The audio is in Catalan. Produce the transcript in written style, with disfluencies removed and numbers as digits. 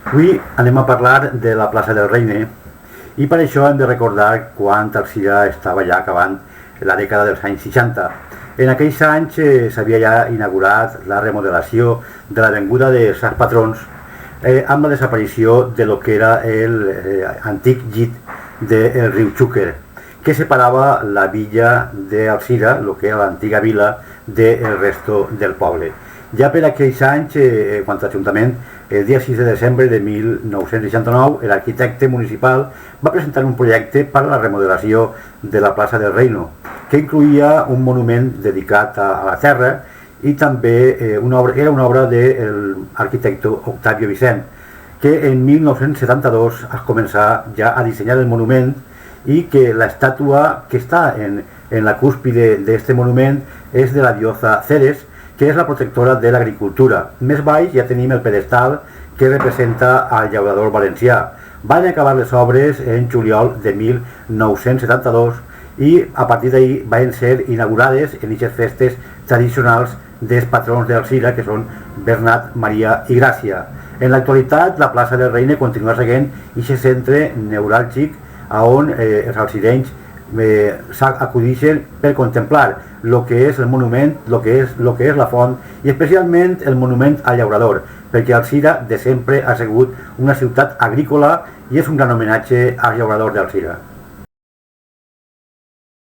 Avui anem a parlar de la plaça del Reine i per això hem de recordar quan Alzira estava ja acabant la dècada dels anys 60. En aquells anys s'havia ja inaugurat la remodelació de l'avinguda de Sants Patrons amb la desaparició de lo que era l'antic llit del riu Xúquer, que separava la villa d'Alzira, el que era l'antiga vila, del resto del poble. Ja per aquells anys, quan l'Ajuntament, el dia 6 de desembre de 1969, l'arquitecte municipal va presentar un projecte per a la remodelació de la plaça del Reino, que incloïa un monument dedicat a la terra i també era una obra de l'arquitecte Octavio Vicent, que en 1972 es començà ja a dissenyar el monument i que l'estàtua que està en la cúspide d'aquest monument és de la diosa Ceres, que és la protectora de l'agricultura. Més baix ja tenim el pedestal que representa al llaurador valencià. Van acabar les obres en juliol de 1972 i a partir d'ahir van ser inaugurades en aquestes festes tradicionals dels patrons d'Alzira, que són Bernat, Maria i Gràcia. En l'actualitat, la plaça del Reine continua seguint aquest centre neuràlgic on els alzirenys s'acudixen per contemplar el que és el monument, el que és la font i especialment el monument al llaurador, perquè Alzira de sempre ha sigut una ciutat agrícola i és un gran homenatge al llaurador d'Alzira.